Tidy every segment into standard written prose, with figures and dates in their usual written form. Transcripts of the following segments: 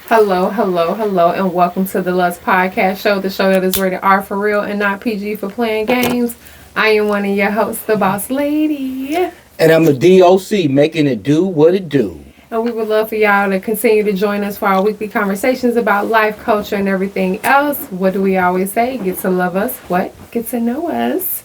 Hello, hello, hello, and welcome to the Lust Podcast Show, the show that is rated R for real and not PG for playing games. I am one of your hosts, the Boss Lady. And I'm a D.O.C, making it do what it do. And we would love for y'all to continue to join us for our weekly conversations about life, culture, and everything else. What do we always say? Get to love us. What? Get to know us.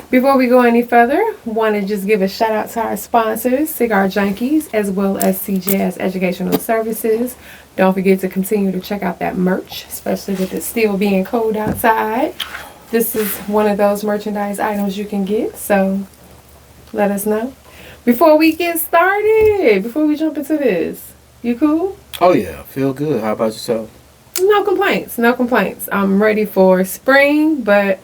Before we go any further, want to just give a shout out to our sponsors, Cigar Junkies, as well as CJS Educational Services. Don't forget to continue to check out that merch, especially with it still being cold outside. This is one of those merchandise items you can get, so let us know. Before we get started, before we jump into this, you cool? Oh yeah, feel good. How about yourself? No complaints, no complaints. I'm ready for spring, but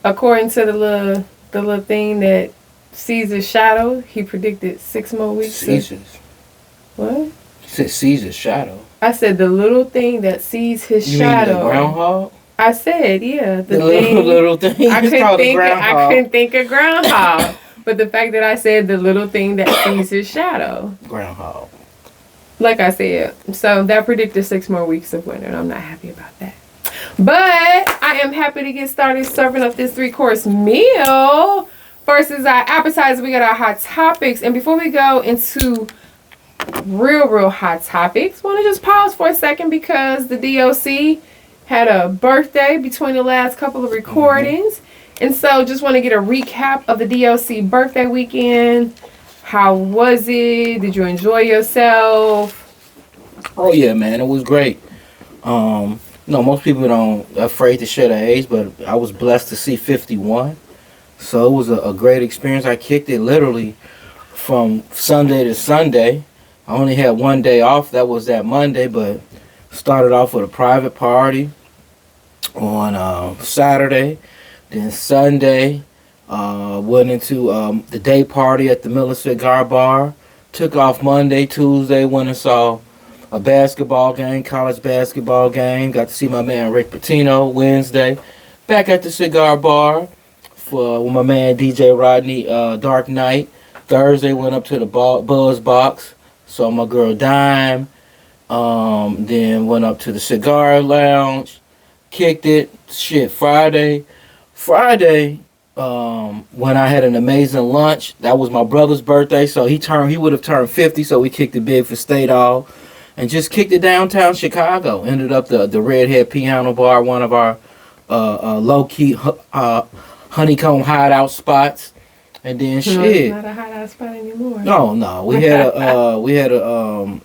according to the little thing that Caesar's shadow, he predicted 6 more weeks. Caesar's. What? You said Caesar's shadow. I said the little thing that sees his You shadow. mean the groundhog? I said, yeah, The little thing. I It's couldn't called a think. I groundhog. couldn't think of groundhog. But the fact that I said the little thing that sees his shadow, Groundhog. like I said, so that predicted 6 more weeks of winter, and I'm not happy about that. But I am happy to get started serving up this 3-course meal. First is our appetizer. We got our hot topics, and before we go into real hot topics, want to just pause for a second because the D.O.C had a birthday between the last couple of recordings. And so just want to get a recap of the D.O.C birthday weekend. How was it? Did you enjoy yourself? Oh yeah, man, it was great. Most people don't afraid to share their age, but I was blessed to see 51. So it was a great experience. I kicked it literally from Sunday to Sunday. I only had one day off. That was that Monday, but started off with a private party on Saturday. Then Sunday, went into the day party at the Miller Cigar Bar. Took off Monday, Tuesday, went and saw a basketball game, college basketball game. Got to see my man Rick Pitino Wednesday. Back at the Cigar Bar with my man DJ Rodney Dark Knight. Thursday went up to the Buzz Box. Saw my girl Dime. Then went up to the Cigar Lounge. Kicked it. Friday, when I had an amazing lunch. That was my brother's birthday, so he would have turned 50, so we kicked it big for State Hall. And just kicked it downtown Chicago. Ended up the Redhead Piano Bar, one of our low-key honeycomb hideout spots. And then No, it's not a hideout spot anymore. No. We had a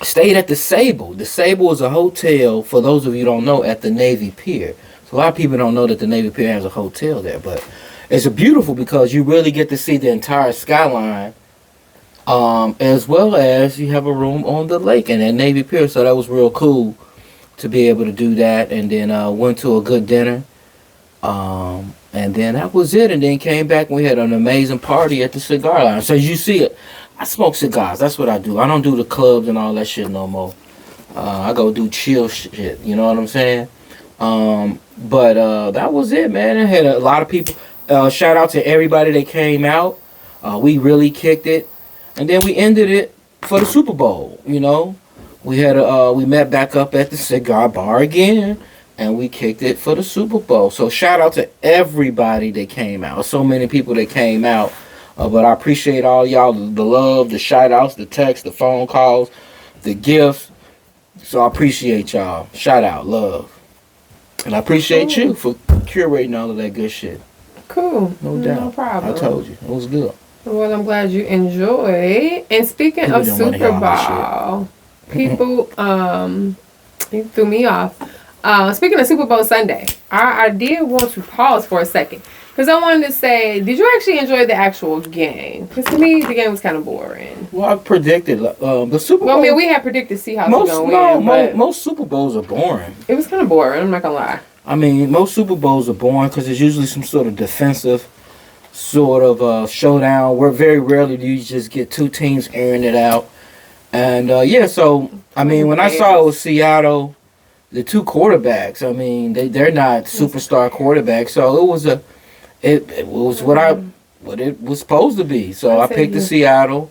stayed at the Sable. The Sable is a hotel, for those of you who don't know, at the Navy Pier. So a lot of people don't know that the Navy Pier has a hotel there, but it's beautiful because you really get to see the entire skyline, as well as you have a room on the lake and at Navy Pier. So that was real cool to be able to do that. And then went to a good dinner, and then that was it. And then came back and we had an amazing party at the Cigar Lounge. So as you see it, I smoke cigars. That's what I do. I don't do the clubs and all that shit no more. I go do chill shit. You know what I'm saying? But that was it, man. I had a lot of people. Shout out to everybody that came out. We really kicked it, and then we ended it for the Super Bowl. You know, we met back up at the Cigar Bar again, and we kicked it for the Super Bowl. So shout out to everybody that came out. So many people that came out. But I appreciate all y'all, the love, the shout outs, the texts, the phone calls, the gifts. So I appreciate y'all. Shout out, love. And I appreciate you for curating all of that good shit. Cool. No doubt. No problem. I told you. It was good. Well, I'm glad you enjoyed. And speaking People of didn't wanna hear Super all that Bowl, people, you threw me off. Speaking of Super Bowl Sunday, I did want to pause for a second. Because I wanted to say, did you actually enjoy the actual game? Because to me, the game was kind of boring. Well, I predicted the Super Bowl. Well, I mean, we had predicted Seahawks were going to win. Most Super Bowls are boring. It was kind of boring, I'm not going to lie. I mean, most Super Bowls are boring because there's usually some sort of defensive sort of showdown where very rarely do you just get two teams airing it out. And, so, I mean, when I saw it was Seattle, the two quarterbacks, I mean, they're not superstar quarterbacks. So it was it was what it was supposed to be. So I picked the Seattle.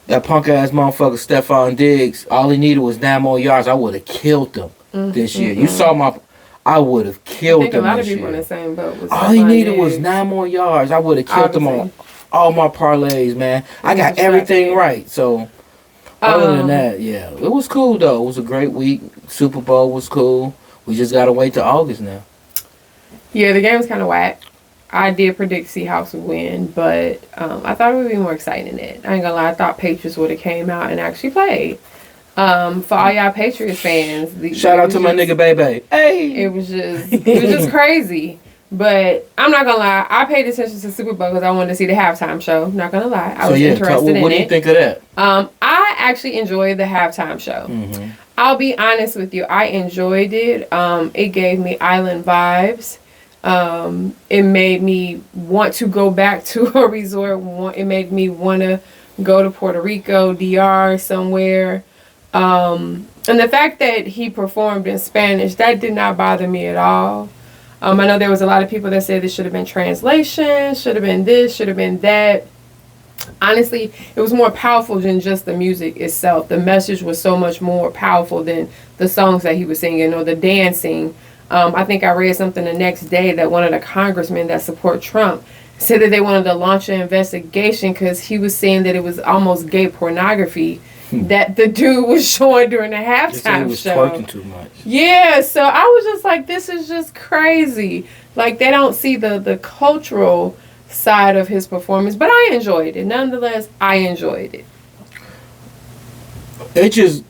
that punk ass motherfucker Stephon Diggs, all he needed was 9 more yards. I would have killed him this year. You saw I would have killed him this year. I think a lot of people in the same boat. With all he needed was 9 more yards. I would have killed him on all my parlays, man. I got everything right. So, other than that, yeah. It was cool, though. It was a great week. Super Bowl was cool. We just got to wait till August now. Yeah, the game was kind of whack. I did predict Seahawks would win, but I thought it would be more exciting than that. I ain't gonna lie, I thought Patriots would have came out and actually played. For all y'all Patriots fans, shout out to my nigga Bebe. Hey, it was just crazy. But I'm not gonna lie, I paid attention to Super Bowl because I wanted to see the halftime show. Not gonna lie, I was interested in it. What do you think of that? I actually enjoyed the halftime show. Mm-hmm. I'll be honest with you, I enjoyed it. It gave me island vibes. It made me want to go back to a resort. It made me want to go to Puerto Rico, DR, somewhere. And the fact that he performed in Spanish, that did not bother me at all. I know there was a lot of people that said this should have been translation, should have been this, should have been that. Honestly, it was more powerful than just the music itself. The message was so much more powerful than the songs that he was singing or the dancing. I think I read something the next day that one of the congressmen that support Trump said that they wanted to launch an investigation because he was saying that it was almost gay pornography that the dude was showing during the halftime he was show. Twerking too much. Yeah, so I was just like, this is just crazy. Like, they don't see the cultural side of his performance, but I enjoyed it. Nonetheless, I enjoyed it. It just...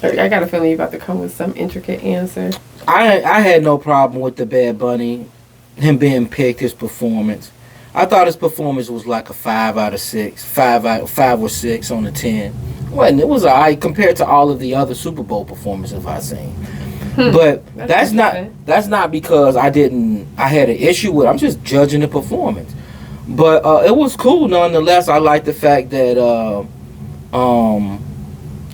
I got a feeling you're about to come with some intricate answer. I had no problem with the Bad Bunny, him being picked, his performance. I thought his performance was like a 5 out of 6, 5 or 6 on a 10. Well, it was alright compared to all of the other Super Bowl performances I've seen. But that's not because I had an issue with it. I'm just judging the performance. But it was cool nonetheless. I like the fact that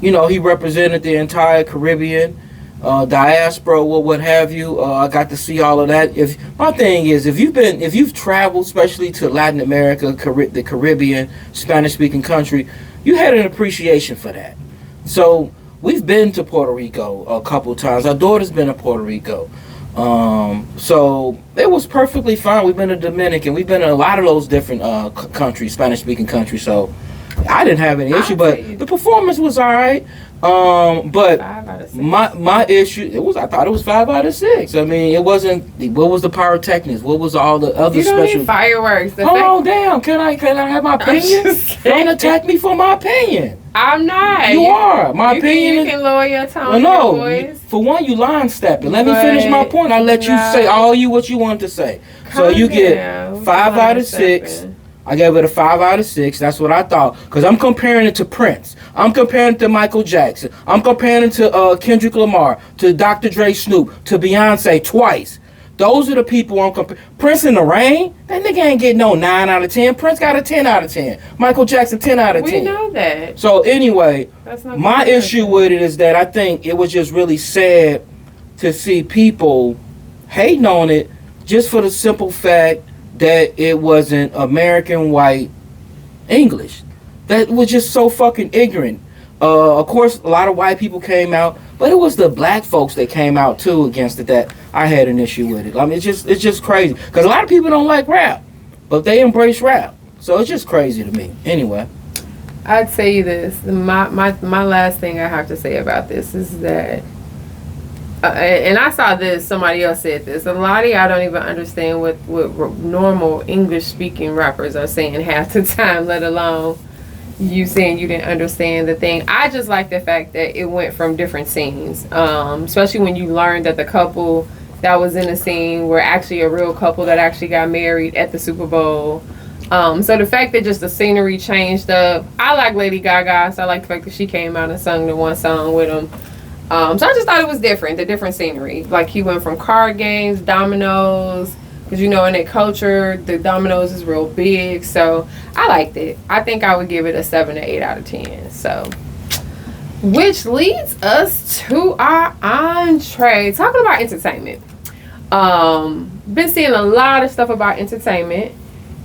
he represented the entire Caribbean, diaspora, or what have you. I got to see all of that. My thing is, if you've traveled, especially to Latin America, the Caribbean, Spanish-speaking country, you had an appreciation for that. So we've been to Puerto Rico a couple times. Our daughter's been to Puerto Rico. So it was perfectly fine. We've been to Dominican. We've been to a lot of those different countries, Spanish-speaking countries. So I didn't have any issue, but the performance was all right. But my issue I thought it was 5 out of 6. I mean, it wasn't. What was the pyrotechnics? What was all the other special fireworks? Hold on, damn. Can I have my opinion? Don't attack me for my opinion. I'm not. You are. My opinion. You can lower your tone. Well, no. For one, you line stepping. Let me finish my point. I let you say all what you wanted to say. So you get 5 out of 6. I gave it a 5 out of 6. That's what I thought. Because I'm comparing it to Prince. I'm comparing it to Michael Jackson. I'm comparing it to Kendrick Lamar, to Dr. Dre, Snoop, to Beyonce twice. Those are the people I'm comparing. Prince in the Rain? That nigga ain't getting no 9 out of 10. Prince got a 10 out of 10. Michael Jackson, 10 out of 10. We know that. So anyway, my issue with it is that I think it was just really sad to see people hating on it just for the simple fact that it wasn't American white English. That was just so fucking ignorant. Of course, a lot of white people came out, but it was the black folks that came out too against it that I had an issue with it. I mean, it's just crazy because a lot of people don't like rap, but they embrace rap. So it's just crazy to me. Anyway, I'd say this. My last thing I have to say about this is that. And I saw this, somebody else said this. A lot of y'all don't even understand what normal English-speaking rappers are saying half the time, let alone you saying you didn't understand the thing. I just like the fact that it went from different scenes, especially when you learned that the couple that was in the scene were actually a real couple that actually got married at the Super Bowl. So the fact that just the scenery changed up. I like Lady Gaga, so I like the fact that she came out and sung the one song with him. So I just thought it was different, the different scenery. Like he went from card games, dominoes, because in their culture, the dominoes is real big. So I liked it. I think I would give it a 7 to 8 out of 10. So, which leads us to our entree. Talking about entertainment. Been seeing a lot of stuff about entertainment.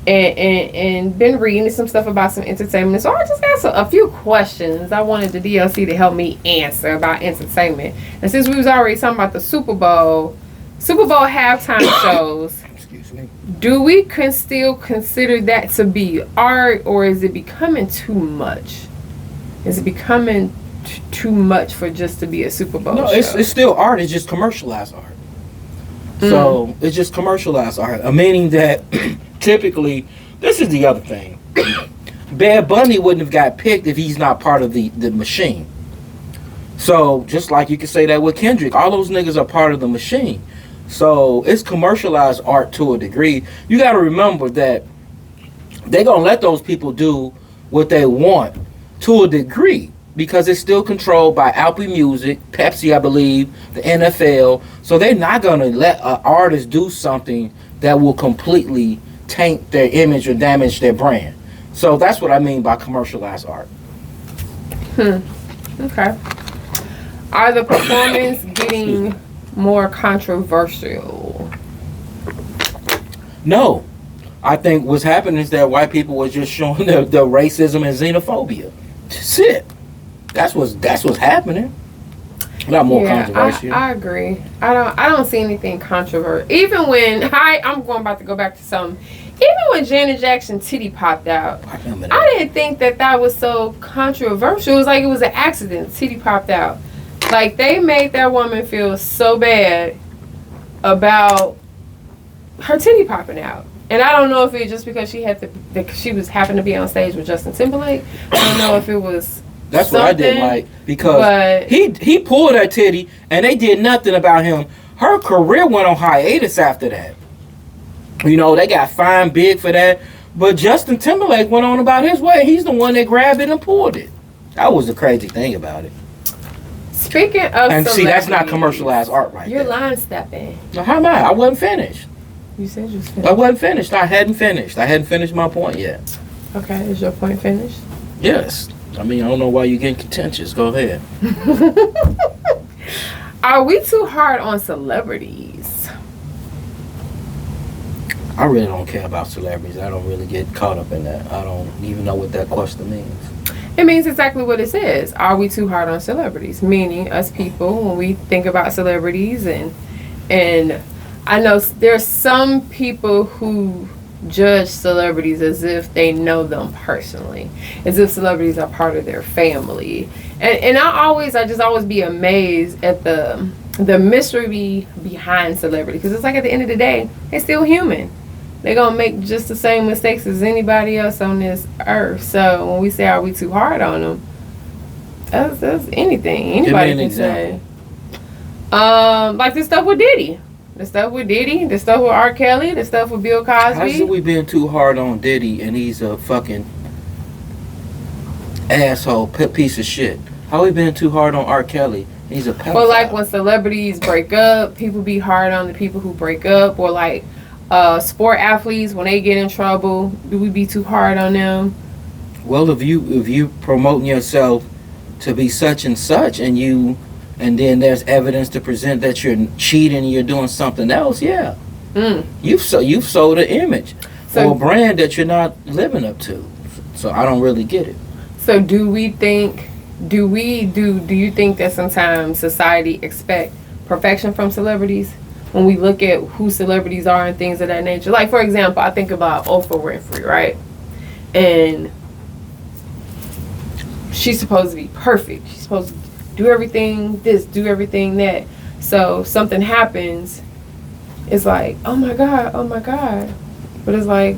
and been reading some stuff about some entertainment. So I just got a few questions I wanted the DLC to help me answer about entertainment. And since we was already talking about the Super Bowl halftime shows, Excuse me. do we can still consider that to be art, or is it becoming too much? Is it becoming too much for just to be a Super Bowl No, show? it's still art. It's just commercialized art. So it's just commercialized art, meaning that typically, this is the other thing. Bad Bunny wouldn't have got picked if he's not part of the machine. So just like you could say that with Kendrick, all those niggas are part of the machine. So it's commercialized art to a degree. You got to remember that they're gonna let those people do what they want to a degree, because it's still controlled by Alpha Music, Pepsi, I believe, the NFL. So they're not going to let an artist do something that will completely taint their image or damage their brand. So that's what I mean by commercialized art. Okay. Are the performances getting more controversial? No. I think what's happening is that white people were just showing the racism and xenophobia. That's it. That's what's happening. Not more controversial. I agree. I don't see anything controversial. Even when I'm about to go back to something. Even when Janet Jackson titty popped out, I didn't think that was so controversial. It was like it was an accident. Titty popped out. Like, they made that woman feel so bad about her titty popping out. And I don't know if it was just because she happened to be on stage with Justin Timberlake. I don't know if it was. That's what I didn't like, because he pulled her titty and they did nothing about him. Her career went on hiatus after that. You know, they got fined big for that. But Justin Timberlake went on about his way. He's the one that grabbed it and pulled it. That was the crazy thing about it. Speaking of and see, that's not commercialized art right You're there. line stepping. Now, how am I? I wasn't finished. You said you was finished. I wasn't finished. I hadn't finished. I hadn't finished my point yet. Okay, is your point finished? Yes. I mean, I don't know why you're getting contentious. Go ahead. Are we too hard on celebrities? I really don't care about celebrities. I don't really get caught up in that. I don't even know what that question means. It means exactly what it says. Are we too hard on celebrities? Meaning, us people, when we think about celebrities, and I know there's some people who judge celebrities as if they know them personally, as if celebrities are part of their family, and I just always be amazed at the mystery behind celebrity, because it's like at the end of the day, they're still human. They're gonna make just the same mistakes as anybody else on this earth. So when we say, are we too hard on them, that's anything anybody can say. Like this stuff with Diddy. The stuff with R. Kelly, the stuff with Bill Cosby. How's it we being too hard on Diddy and he's a fucking asshole, piece of shit? How we being too hard on R. Kelly? He's a pedophile. Well, like when celebrities break up, people be hard on the people who break up. Or like sport athletes, when they get in trouble, do we be too hard on them? Well, if you promoting yourself to be such and such, and then there's evidence to present that you're cheating and you're doing something else, yeah. You've sold an image or a brand that you're not living up to. So I don't really get it. So do you think that sometimes society expect perfection from celebrities when we look at who celebrities are and things of that nature? Like, for example, I think about Oprah Winfrey, right? And she's supposed to be perfect. She's supposed to do everything this, do everything that. So something happens, it's like, oh my God. But it's like,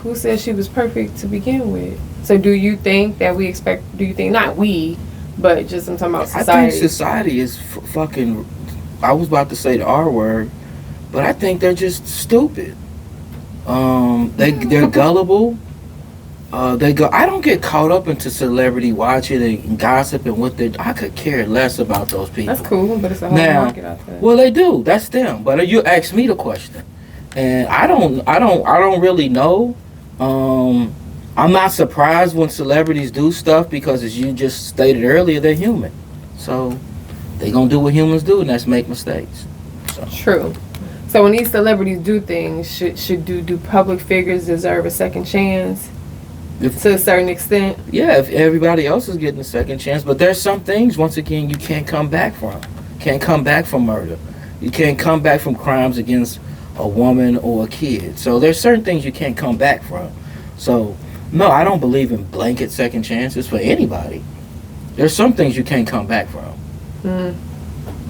who said she was perfect to begin with? So do you think, not we, but just I'm talking about society. I think society is fucking, I was about to say the R word, but I think they're just stupid. They're gullible. I don't get caught up into celebrity watching and gossip and I could care less about those people. That's cool, but it's a whole market out there. Well, they do. That's them. But you ask me the question, and I don't really know. I'm not surprised when celebrities do stuff, because as you just stated earlier, they're human. So they gonna do what humans do, and that's make mistakes. So. True. So when these celebrities do things, do public figures deserve a second chance? To a certain extent? Yeah, if everybody else is getting a second chance. But there's some things, once again, you can't come back from. Can't come back from murder. You can't come back from crimes against a woman or a kid. So there's certain things you can't come back from. So, no, I don't believe in blanket second chances for anybody. There's some things you can't come back from.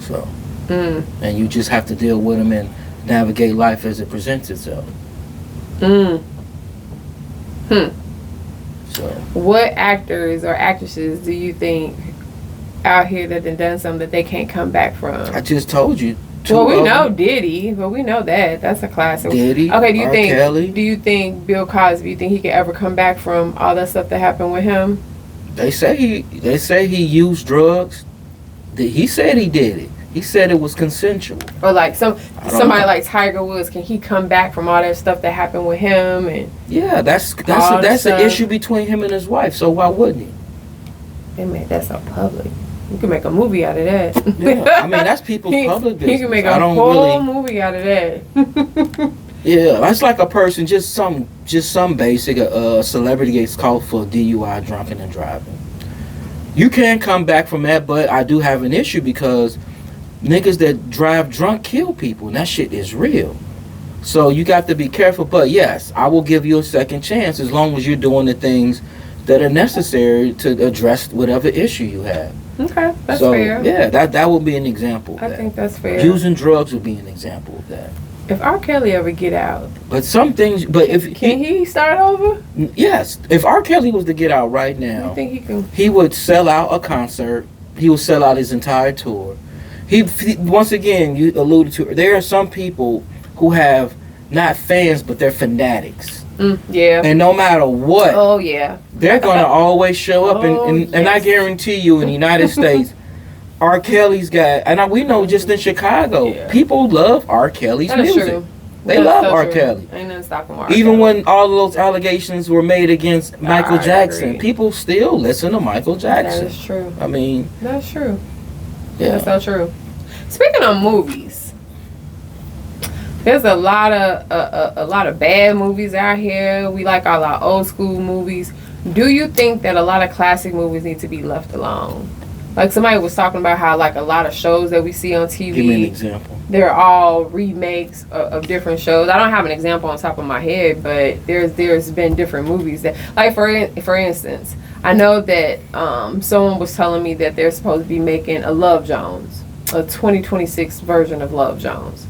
So, and you just have to deal with them and navigate life as it presents itself. So, what actors or actresses do you think out here that done something that they can't come back from? I just told you. Well, we know Diddy, but we know that's a classic. Diddy. Okay, Kelly. Do you think Bill Cosby? Do you think he could ever come back from all that stuff that happened with him? They say he used drugs. He said he did it. He said it was consensual. Or like somebody like Tiger Woods, can he come back from all that stuff that happened with him? And yeah, that's an issue between him and his wife. So why wouldn't he? They made that so public. You can make a movie out of that. Yeah, I mean that's people's public business. You can make a whole movie out of that. Yeah, that's like a person, just some basic celebrity gets caught for DUI, drunken and driving. You can't come back from that, but I do have an issue because niggas that drive drunk kill people, and that shit is real. So you got to be careful. But yes, I will give you a second chance as long as you're doing the things that are necessary to address whatever issue you have. Okay, that's fair. Yeah, that would be an example of that. I think that's fair. Using drugs would be an example of that. If R. Kelly ever get out, but some things, can he start over? Yes, if R. Kelly was to get out right now, I think he can. He would sell out a concert. He would sell out his entire tour. He once again, you alluded to, there are some people who have not fans, but they're fanatics. Yeah. And no matter what, oh yeah, they're gonna always show up. And I guarantee you, in the United States, R. Kelly's got, and we know just in Chicago, people love R. Kelly's music. True. They love R. Kelly. Ain't nothing stopping R. Even Kelly. when all of those allegations were made against Michael Jackson, people still listen to Michael Jackson. That is true. I mean, that's true. Yeah. That's so true. Speaking of movies, there's a lot of bad movies out here. We like all our old school movies. Do you think that a lot of classic movies need to be left alone? Like somebody was talking about how like a lot of shows that we see on TV. Give me an example. They're all remakes of different shows. I don't have an example on top of my head, but there's been different movies that, like for instance, I know that someone was telling me that they're supposed to be making a Love Jones, a 2026 version of Love Jones.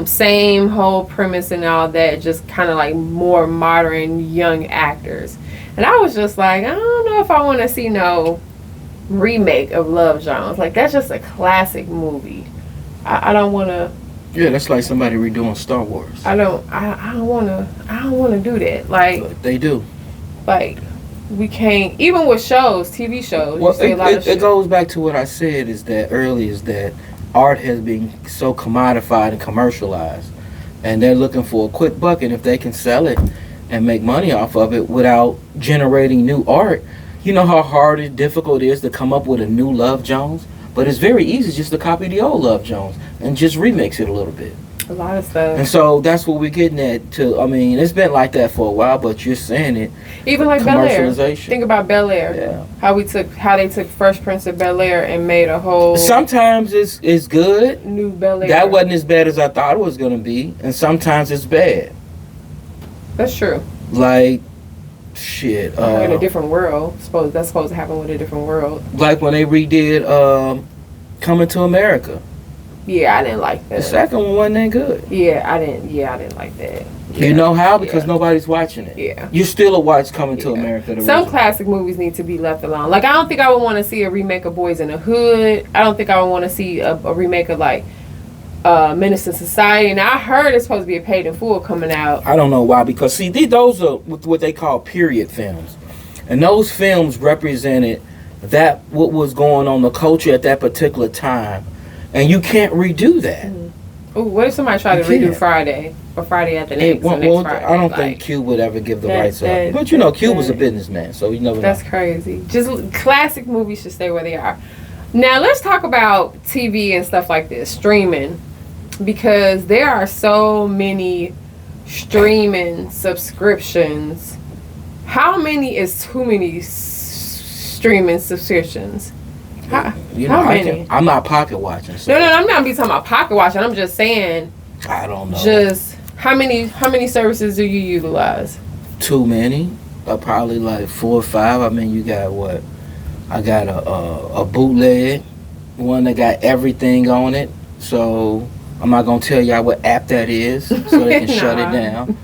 Same whole premise and all that, just kind of like more modern young actors. And I was just like, I don't know if I want to see no remake of Love Jones. Like that's just a classic movie. I don't want to. Yeah, that's like somebody redoing Star Wars. I don't want to do that. Like but they do. Like we can't, even with shows, TV shows. Well, you see a lot of shit. It goes back to what I said is that art has been so commodified and commercialized, and they're looking for a quick buck. And if they can sell it and make money off of it without generating new art, you know how hard and difficult it is to come up with a new Love Jones. But it's very easy just to copy the old Love Jones and just remix it a little bit. A lot of stuff. And so that's what we're getting at. I mean, it's been like that for a while, but you're saying it. Even like Bel Air. Commercialization. Think about Bel Air. Yeah. How they took Fresh Prince of Bel Air and made a whole. Sometimes it's good. New Bel Air. That wasn't as bad as I thought it was gonna be, and sometimes it's bad. That's true. Like, shit. In a different world. That's supposed to happen with a different world. Like when they redid Coming to America. Yeah, I didn't like that. The second one wasn't that good. Yeah, I didn't like that. Yeah. You know how? Because nobody's watching it. Yeah. You still watch Coming to America. The Some original. classic movies need to be left alone. Like I don't think I would want to see a remake of Boys in the Hood. I don't think I would want to see a remake of like Menace to Society. And I heard it's supposed to be a Paid in Full coming out. I don't know why, because see, those are what they call period films, and those films represented what was going on, the culture at that particular time, and you can't redo that. Ooh, what if somebody tried to redo Friday or Friday at the next? Friday? I don't think Q would ever give the rights up. But you know, Q was a businessman, so you never know. That's crazy. Just classic movies should stay where they are. Now let's talk about TV and stuff like this, streaming. because there are so many streaming subscriptions. How many is too many streaming subscriptions? How many? I'm not pocket watching. So No, I'm not be talking about pocket watching. I'm just saying. I don't know. Just how many services do you utilize? Too many. Probably like 4 or 5. I mean, you got what? I got a bootleg, one that got everything on it. So I'm not gonna tell y'all what app that is, so they can shut it down.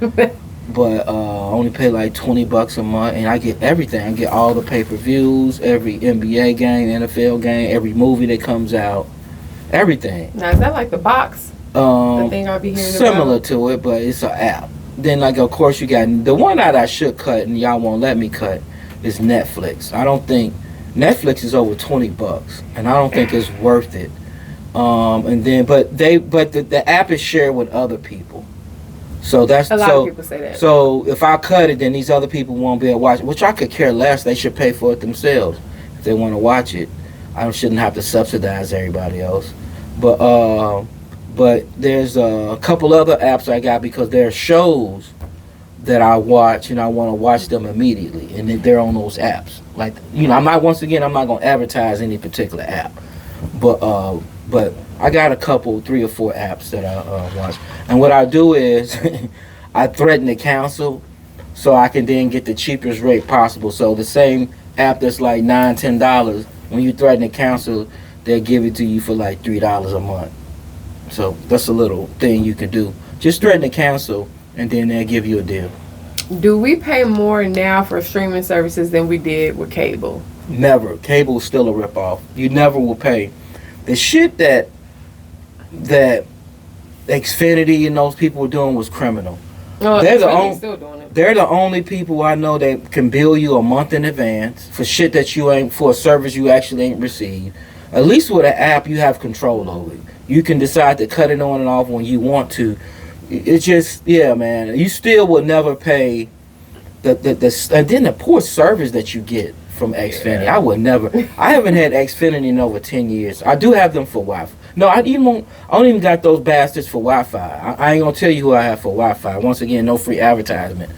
But I only pay like $20 a month, and I get everything. I get all the pay-per-views, every NBA game, NFL game, every movie that comes out, everything. Now is that like the box? The thing I'll be hearing similar about? to it, but it's an app. Then, like, of course, you got the one that I should cut, and y'all won't let me cut, is Netflix. I don't think Netflix is over $20, and I don't think it's worth it. And then, but the app is shared with other people, so that's a lot of people say that. So if I cut it, then these other people won't be able to watch it, which I could care less. They should pay for it themselves if they want to watch it. I shouldn't have to subsidize everybody else, but there's a couple other apps I got because there are shows that I watch and I want to watch them immediately, and they're on those apps. Like, I'm not going to advertise any particular app, but I got a couple, 3 or 4 apps that I watch, and what I do is I threaten to cancel so I can then get the cheapest rate possible. So the same app that's like $9-10, when you threaten to cancel, they'll give it to you for like $3 a month. So that's a little thing you can do. Just threaten to cancel, and then they'll give you a deal. Do we pay more now for streaming services than we did with cable? Never. Cable is still a ripoff. You never will pay. The shit that Xfinity and those people were doing was criminal. Oh, They're still doing it. They're the only people I know that can bill you a month in advance for shit that for a service you actually ain't received. At least with an app, you have control over it. You can decide to cut it on and off when you want to. It's just, yeah, man. You still will never pay and then the poor service that you get from Xfinity. Yeah. I would never. I haven't had Xfinity in over 10 years. I do have them for Wi-Fi. No, I don't even got those bastards for Wi-Fi. I ain't gonna tell you who I have for Wi-Fi. Once again, no free advertisement.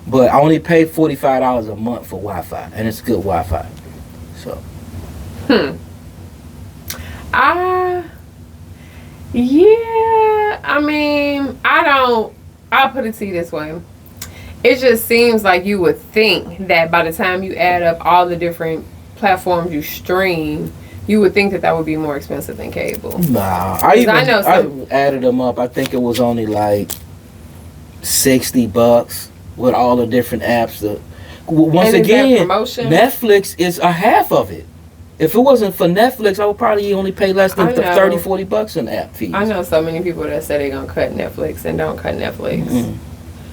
But I only pay $45 a month for Wi-Fi, and it's good Wi-Fi. So. Yeah, I mean, I'll put it to you this way. It just seems like you would think that by the time you add up all the different platforms you stream, you would think that would be more expensive than cable. Nah, I added them up. I think it was only like $60 with all the different apps. Once again, Netflix is a half of it. If it wasn't for Netflix, I would probably only pay less than $30-40 in app fees. I know so many people that say they're going to cut Netflix and don't cut Netflix. Mm-hmm.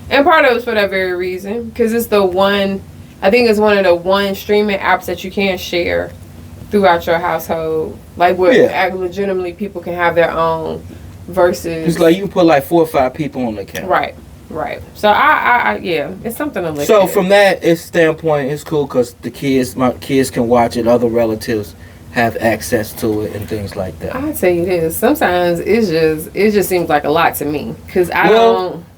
And part of it's for that very reason. Because it's I think it's one of the one streaming apps that you can share throughout your household. Like where legitimately people can have their own versus... It's like you can put like 4 or 5 people on the account. Right. So yeah, it's something to look at. So from that standpoint, it's cool because my kids can watch it. Other relatives have access to it and things like that. I tell you this, sometimes it just seems like a lot to me because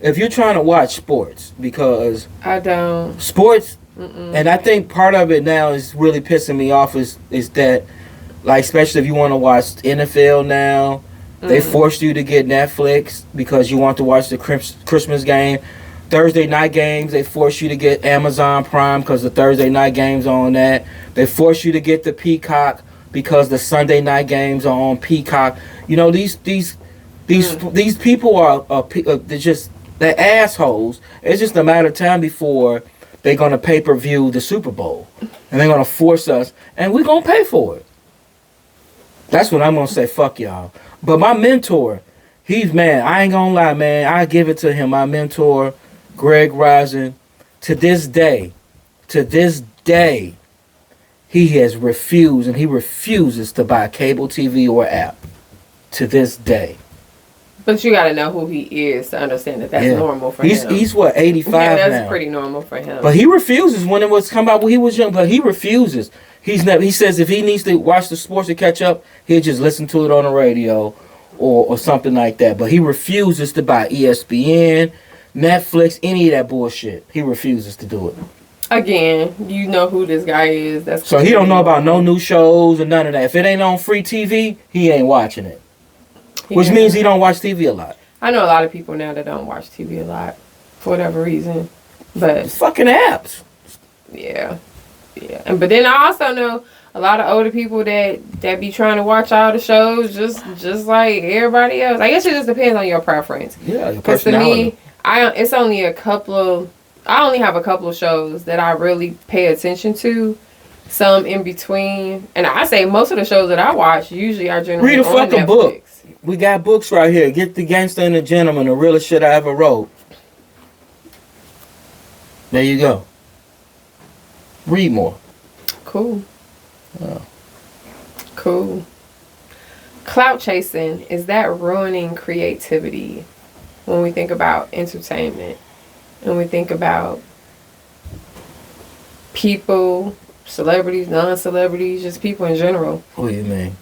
if you're trying to watch sports, because I don't sports, and I think part of it now is really pissing me off is that, like, especially if you want to watch NFL now. They forced you to get Netflix because you want to watch the Christmas game. Thursday night games, they force you to get Amazon Prime because the Thursday night games are on that. They force you to get the Peacock because the Sunday night games are on Peacock. These people they're assholes. It's just a matter of time before they're going to pay-per-view the Super Bowl. And they're going to force us, and we're going to pay for it. That's what I'm going to say. Fuck y'all. But my mentor, I ain't gonna lie, man. I give it to him. My mentor, Greg Rising, to this day, he has refused, and he refuses to buy cable TV or app. To this day. But you gotta know who he is to understand that that's normal for him. He's what, 85 now? Yeah, that's pretty normal for him. But he refuses when it was come out when he was young. But he refuses. He says if he needs to watch the sports to catch up, he'll just listen to it on the radio, or something like that. But he refuses to buy ESPN, Netflix, any of that bullshit. He refuses to do it. Again, you know who this guy is. That's So he don't know about no new shows or none of that. If it ain't on free TV, he ain't watching it. Which means he don't watch TV a lot. I know a lot of people now that don't watch TV a lot for whatever reason. But it's fucking apps. Yeah. But then I also know a lot of older people that be trying to watch all the shows just like everybody else. I guess it just depends on your preference. Yeah, your personality. Because to me, I only have a couple of shows that I really pay attention to. Some in between. And I say most of the shows that I watch usually are generally read a on fucking Netflix. book. We got books right here. Get the Gangster and the Gentleman, the realest shit I ever wrote. There you go. Read more. Cool. Cool. Clout chasing, is that ruining creativity when we think about entertainment? And we think about people, celebrities, non-celebrities, just people in general. What do you mean?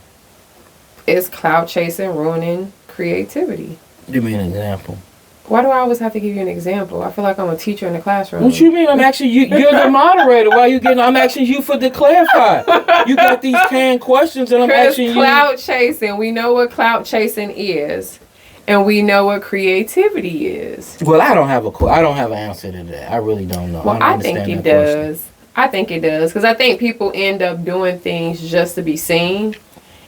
Is clout chasing ruining creativity? Give me an example. Why do I always have to give you an example? I feel like I'm a teacher in the classroom. What you mean? I'm asking you. You're the moderator. Why you getting? I'm asking you to clarify. You got these canned questions, and I'm asking you. Clout chasing. We know what clout chasing is, and we know what creativity is. Well, I don't have an answer to that. I really don't know. Well, I think it does. I think it does because I think people end up doing things just to be seen,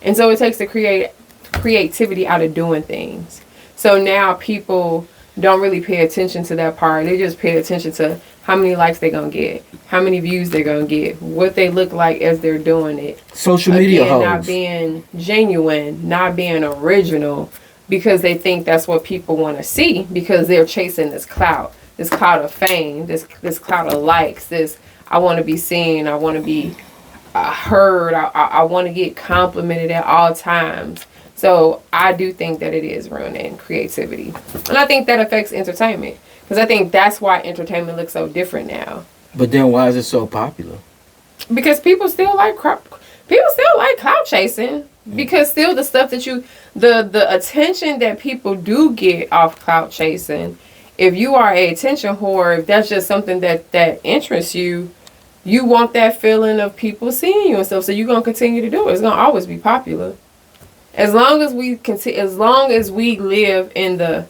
and so it takes the creativity out of doing things. So now people don't really pay attention to that part. They just pay attention to how many likes they're going to get, how many views they're going to get, what they look like as they're doing it. Social media hoes. Not being genuine, not being original, because they think that's what people want to see, because they're chasing this clout of fame, this clout of likes, this I want to be seen, I want to be heard, I want to get complimented at all times. So I do think that it is ruining creativity. And I think that affects entertainment. Because I think that's why entertainment looks so different now. But then why is it so popular? Because people still like clout chasing. Because still the stuff that the attention that people do get off clout chasing, if you are a attention whore, if that's just something that interests you, you want that feeling of people seeing you and stuff. So you're going to continue to do it. It's going to always be popular. As long as we live in the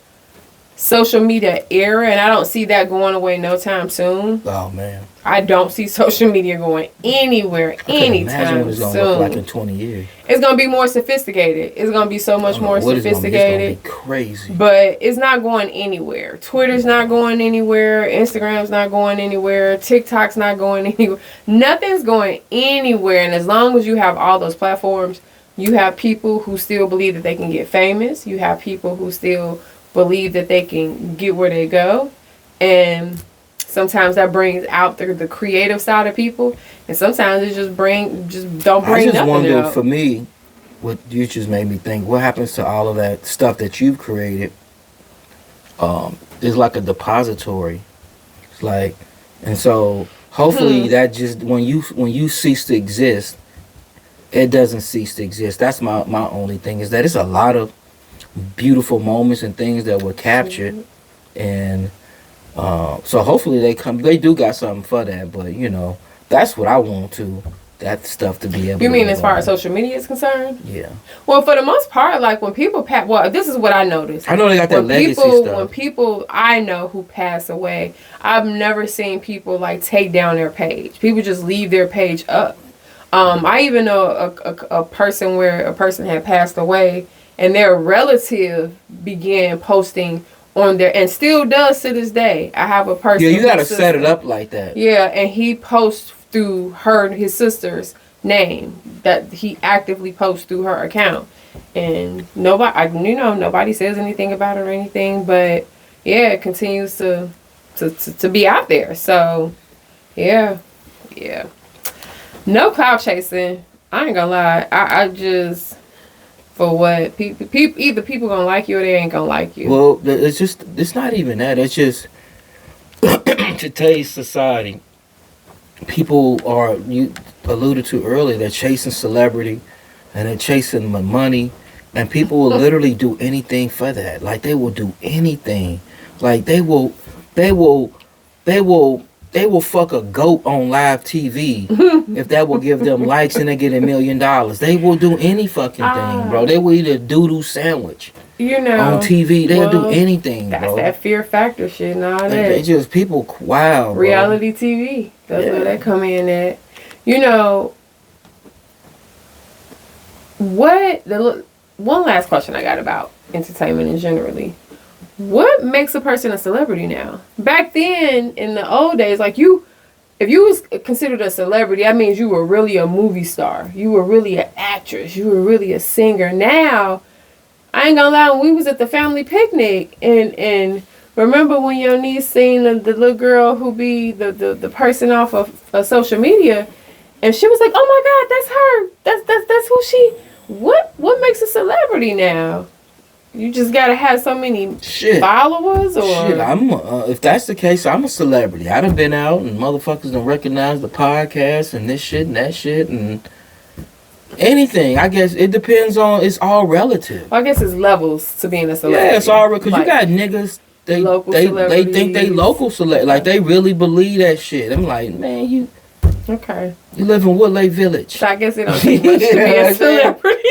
social media era, and I don't see that going away no time soon. Oh man, I don't see social media going anywhere anytime what it's soon. Gonna look like in 20 years. It's gonna be more sophisticated. It's gonna be so much more sophisticated. It's gonna be crazy. But it's not going anywhere. Twitter's not going anywhere. Instagram's not going anywhere. TikTok's not going anywhere. Nothing's going anywhere. And as long as you have all those platforms, you have people who still believe that they can get famous. You have people who still believe that they can get where they go. And sometimes that brings out the creative side of people. And sometimes it don't bring nothing out. I wonder, for me, what you just made me think, what happens to all of that stuff that you've created? It's like a depository. It's like, and so hopefully that just, when you cease to exist, it doesn't cease to exist. That's my only thing, is that it's a lot of beautiful moments and things that were captured. And so hopefully they do got something for that. But that's what I want that stuff to be able. You mean as far as social media is concerned? Yeah. Well, for the most part, like when people this is what I noticed. I know they got that legacy stuff. When people I know who pass away, I've never seen people like take down their page. People just leave their page up. I even know a person where a person had passed away and their relative began posting on there, and still does to this day. I have a person. Yeah, you gotta set it up like that. Yeah, and he posts through his sister's name, that he actively posts through her account, and nobody says anything about it or anything, but yeah, it continues to be out there. So yeah. No clout chasing. I ain't gonna lie. I just, for what people either people gonna like you or they ain't gonna like you. Well, it's not even that. It's just today's society. People you alluded to earlier, they're chasing celebrity, and they're chasing money, And people will literally do anything for that. Like they will do anything. Like they will they will fuck a goat on live TV if that will give them likes and they get $1 million. They will do any fucking thing, bro. They will eat a doodle sandwich. You know, on TV, they'll do anything, that's bro. That's that fear factor shit and all that. They just, people, wow, bro. Reality TV. That's where they come in at. You know, one last question I got about entertainment and generally. What makes a person a celebrity now? Back then, in the old days, like if you was considered a celebrity, that means you were really a movie star. You were really an actress. You were really a singer. Now, I ain't gonna lie, when we was at the family picnic and remember when your niece seen the little girl who be the person off of social media, and she was like, "Oh my God, that's her. That's who she." What makes a celebrity now? You just gotta have so many followers, or shit. If that's the case, I'm a celebrity. I done been out and motherfuckers done recognized the podcast and this shit and that shit and anything. I guess it depends on. It's all relative. Well, I guess it's levels to being a celebrity. Yeah, it's all because like, you got niggas. They think they local celebrity. Like they really believe that shit. I'm like, man, you. Okay. You live in Woodlake Village. So I guess it don't take much to be a celebrity.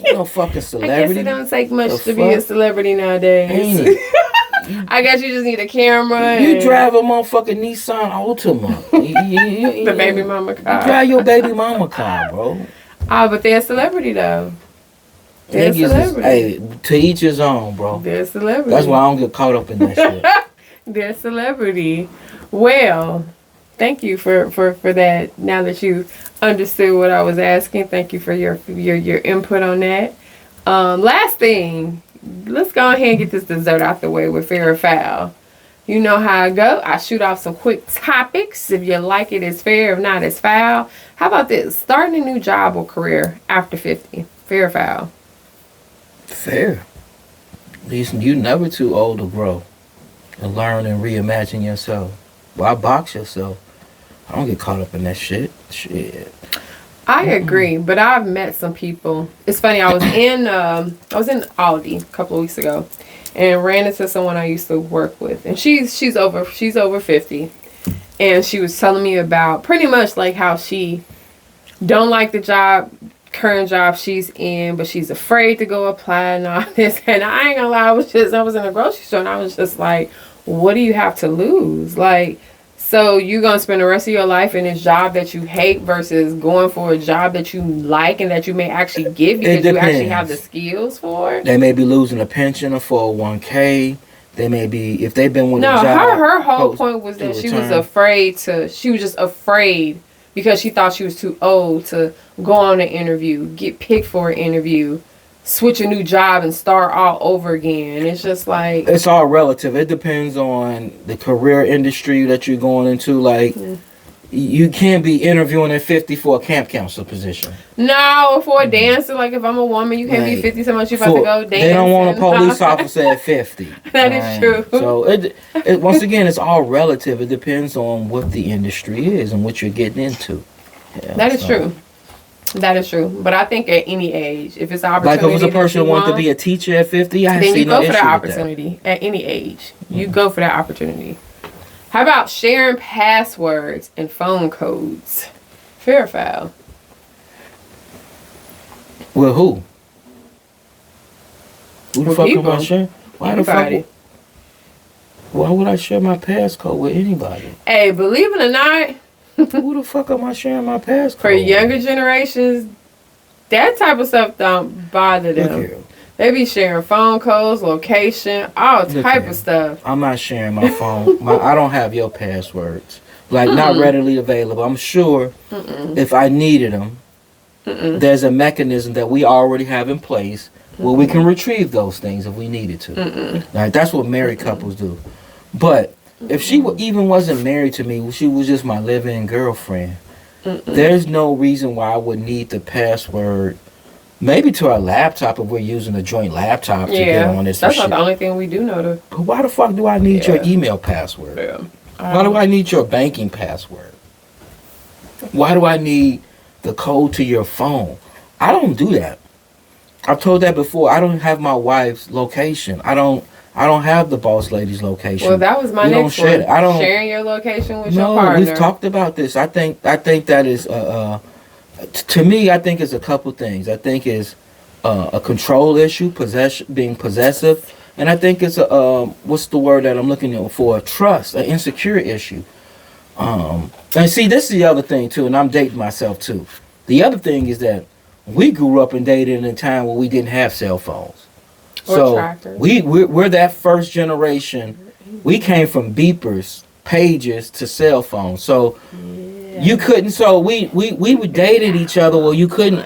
You no fucking celebrity. I guess it don't take much to be a celebrity nowadays. Ain't it? I guess you just need a camera. You drive a motherfucking Nissan Altima. The baby mama car. You drive your baby mama car, bro. But they're a celebrity though. They're a celebrity. Hey, to each his own, bro. They're a celebrity. That's why I don't get caught up in that shit. They're a celebrity. Well, thank you for that. Now that you understood what I was asking, thank you for your input on that. Last thing, let's go ahead and get this dessert out the way with fair or foul. You know how I go. I shoot off some quick topics. If you like it, it's fair. If not, it's foul. How about this? Starting a new job or career after 50. Fair or foul? Fair. At least you're never too old to grow and learn and reimagine yourself. Why box yourself? I don't get caught up in that shit. Shit. I agree, but I've met some people. It's funny. I was in Aldi a couple of weeks ago, and ran into someone I used to work with, and she's over 50, and she was telling me about pretty much like how she don't like the current job she's in, but she's afraid to go apply and all this. And I ain't gonna lie, I was in a grocery store and I was just like, what do you have to lose? Like, so you're going to spend the rest of your life in this job that you hate versus going for a job that you like and that you may actually get because you actually have the skills for? They may be losing a pension or 401k. They may be, if they've been with a job. Her whole point was that she was just afraid because she thought she was too old to go on an interview, get picked for an interview, switch a new job and start all over again. It's just like, it's all relative. It depends on the career industry that you're going into. Like, you can't be interviewing at 50 for a camp counselor position. No, for a dancer. Like, if I'm a woman, you can't be 50 so much you about to go dance. They don't want a police officer at 50. That is true. So it once again, it's all relative. It depends on what the industry is and what you're getting into. Yeah, that is true. That is true. But I think at any age, if it's an opportunity, like if it's a person who wants to be a teacher at 50, then you go for that opportunity at any age. You go for that opportunity. How about sharing passwords and phone codes? Fair or foul? With who? Who the fuck am I sharing? Why the fuck? Why would I share my passcode with anybody? Hey, believe it or not, who the fuck am I sharing my passcode? For younger generations, that type of stuff don't bother them. They be sharing phone codes, location, all type of stuff. I'm not sharing my phone. I don't have your passwords. Like, not readily available. I'm sure if I needed them, there's a mechanism that we already have in place where we can retrieve those things if we needed to. Like, that's what married couples do. But if she even wasn't married to me, she was just my live-in girlfriend, there's no reason why I would need the password. Maybe to our laptop if we're using a joint laptop to get on this. That's not the only thing we do know to. But why the fuck do I need your email password? Why do I need your banking password? Why do I need the code to your phone? I don't do that. I've told that before. I don't have my wife's location. I don't have the boss lady's location. Well, that was my we next don't share one. It. I don't Sharing your location with no, your partner. we've talked about this. I think that is to me. I think it's a couple things. I think it's a control issue, being possessive, and I think it's a what's the word that I'm looking for? A trust, an insecure issue. And see, this is the other thing too, and I'm dating myself too. The other thing is that we grew up and dated in a time where we didn't have cell phones. Or So tractors. we're that first generation. We came from beepers, pages to cell phones. So you couldn't. So we would dated each other. Well, you couldn't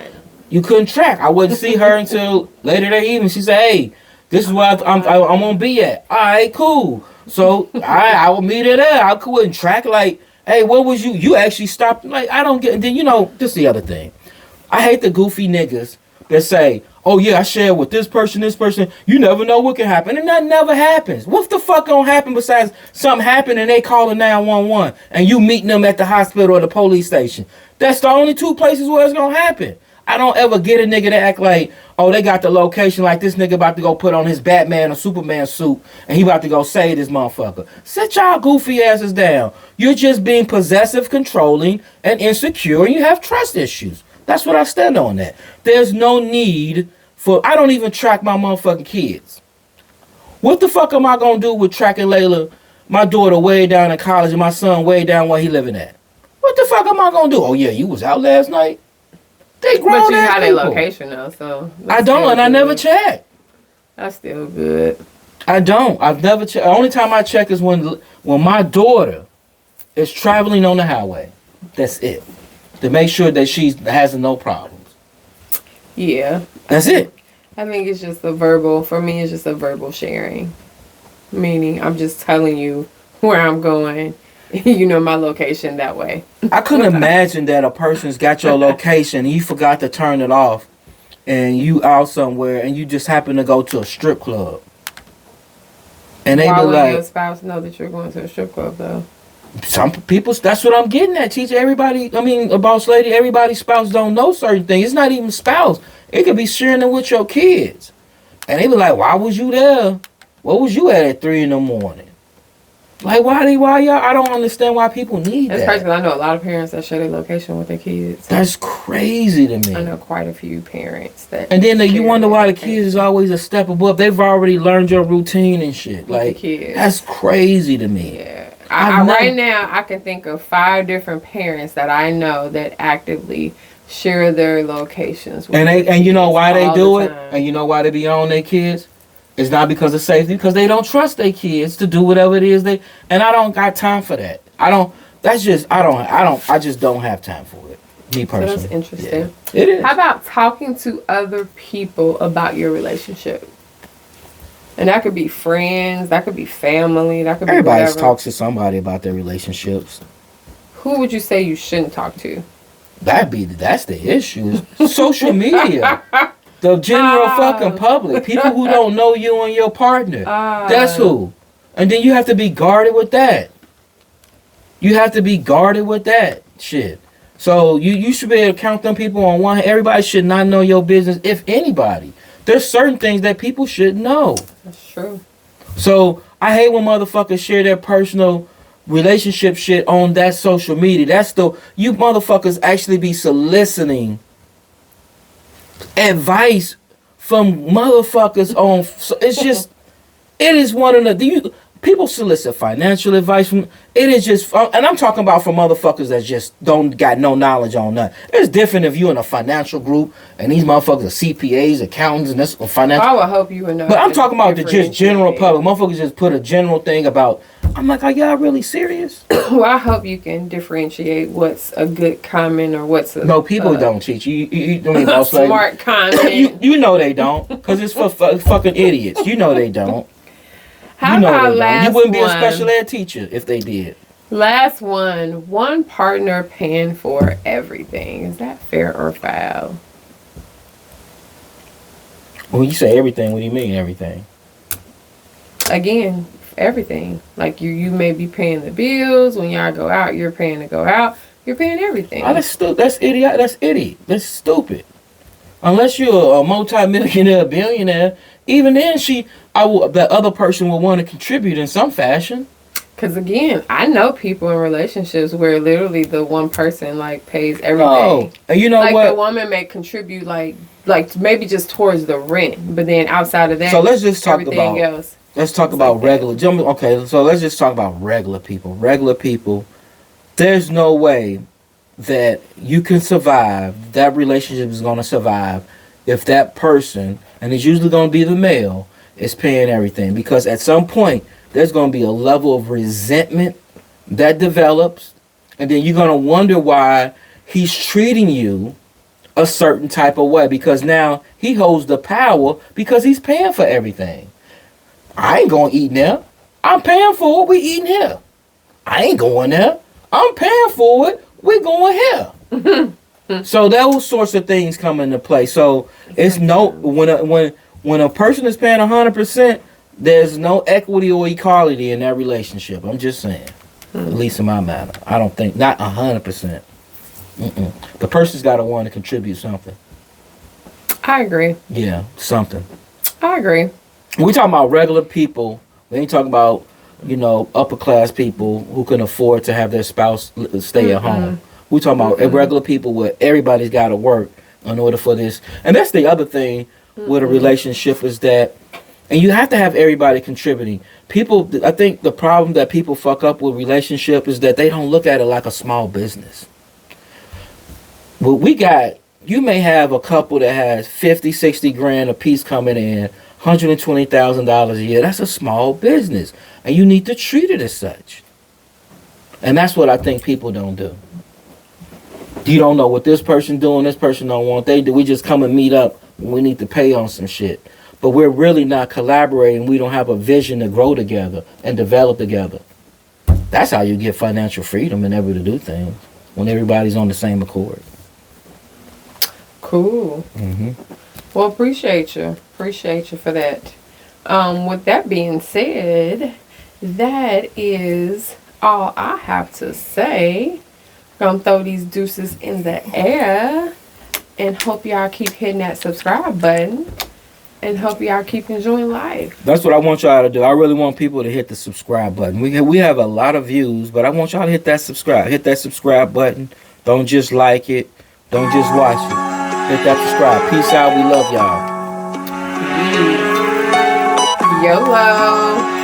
track. I wouldn't see her until later that evening. She said, "Hey, this is where I'm gonna be at." All right, cool. So I will meet her there. I couldn't track like, "Hey, what was you? You actually stopped?" Like I don't get. And then this is the other thing. I hate the goofy niggas that say, "Oh yeah, I share with this person. You never know what can happen," and that never happens. What the fuck gonna happen besides something happen and they calling 911 and you meeting them at the hospital or the police station? That's the only two places where it's gonna happen. I don't ever get a nigga to act like, oh, they got the location like this nigga about to go put on his Batman or Superman suit and he about to go save this motherfucker. Sit y'all goofy asses down. You're just being possessive, controlling, and insecure, and you have trust issues. That's what I stand on that. There's no need for, I don't even track my motherfucking kids. What the fuck am I gonna do with tracking Layla, my daughter way down in college and my son way down where he living at? What the fuck am I gonna do? Oh yeah, you was out last night? They grown. But you have their location though, so I don't, and I never check. That's still good. I don't. I've never checked. The only time I check is when my daughter is traveling on the highway. That's it. To make sure that she has no problems. Yeah. That's it. I think it's just for me, it's just a verbal sharing. Meaning, I'm just telling you where I'm going. You know my location that way. I couldn't imagine that a person's got your location and you forgot to turn it off and you out somewhere and you just happen to go to a strip club. And they Why be would like, your spouse know that you're going to a strip club though? Some people, that's what I'm getting at. Teach everybody, a boss lady, everybody's spouse don't know certain things. It's not even spouse. It could be sharing it with your kids. And they be like, why was you there? What was you at 3 a.m? Like, why y'all? I don't understand why people need that. That's crazy because I know a lot of parents that share their location with their kids. That's crazy to me. I know quite a few parents that. And then you wonder why the kids is always a step above. They've already learned your routine and shit. Like, that's crazy to me. Yeah. Right now, I can think of 5 different parents that I know that actively share their locations. And you know why they do it? And you know why they be on their kids? It's not because of safety, because they don't trust their kids to do whatever it is and I don't got time for that. I just don't have time for it. Me personally. So that's interesting. Yeah, it is. How about talking to other people about your relationship? And that could be friends, that could be family, that could be Everybody whatever. talks to somebody about their relationships. Who would you say you shouldn't talk to? That's the issue. Social media. The general fucking public. People who don't know you and your partner. That's who. And then you have to be guarded with that. You have to be guarded with that shit. So you should be able to count them people on one hand. Everybody should not know your business, if anybody. There's certain things that people should know. That's true. So I hate when motherfuckers share their personal relationship shit on that social media. You motherfuckers actually be soliciting advice from motherfuckers on. It is one of the people solicit financial advice from. It is just, and I'm talking about from motherfuckers that just don't got no knowledge on that. It's different if you're in a financial group and these motherfuckers are CPAs, accountants, and that's financial. I would hope you would know. But I'm talking about the just general public. Motherfuckers just put a general thing about. I'm like, are y'all really serious? Well, I hope you can differentiate what's a good comment or what's a... No, people don't teach you. Smart comment. You know they don't, because it's for fucking idiots. You know they don't. How about last one? You wouldn't be a special ed teacher if they did. Last one partner paying for everything. Is that fair or foul? When you say everything, what do you mean everything? Again, everything. Like you may be paying the bills. When y'all go out, you're paying to go out. You're paying everything. Oh, that's idiot. That's idiot. That's stupid. Unless you're a multi-millionaire, billionaire, even then that other person will want to contribute in some fashion. Because again, I know people in relationships where literally the one person like pays everything. Oh, and you know like what? The woman may contribute like maybe just towards the rent, but then outside of that, so let's just talk everything about else. let's talk about like regular. Okay, so let's just talk about regular people. Regular people. There's no way that you can survive. That relationship is going to survive if that person, and it's usually going to be the male, is paying everything, because at some point there's going to be a level of resentment that develops, and then you're going to wonder why he's treating you a certain type of way, because now he holds the power because he's paying for everything. I ain't going to eat there. I'm paying for it. We eating here. I ain't going there. I'm paying for it. We going here. So those sorts of things come into play. So it's no when a person is paying 100%, there's no equity or equality in that relationship. I'm just saying, at least in my matter. I don't think not 100%. The person's got to want to contribute something. I agree. Yeah, something. I agree. We talking about regular people. We ain't talking about upper class people who can afford to have their spouse stay at home. We talking about regular people where everybody's got to work in order for this. And that's the other thing with a relationship is that, and you have to have everybody contributing. People, I think the problem that people fuck up with relationship is that they don't look at it like a small business. Well, you may have a couple that has 50, 60 grand a piece coming in, $120,000 a year. That's a small business, and you need to treat it as such. And that's what I think people don't do. You don't know what this person doing, this person don't want. They do. We just come and meet up when we need to pay on some shit. But we're really not collaborating. We don't have a vision to grow together and develop together. That's how you get financial freedom and able to do things, when everybody's on the same accord. Cool. Well, appreciate you for that. With that being said, that is all I have to say. Gonna throw these deuces in the air and hope y'all keep hitting that subscribe button and hope y'all keep enjoying life. That's what I want y'all to do. I really want people to hit the subscribe button. We have a lot of views, but I want y'all to hit that subscribe. Hit that subscribe button. Don't just like it. Don't just watch it. Hit that subscribe. Peace out. We love y'all. YOLO.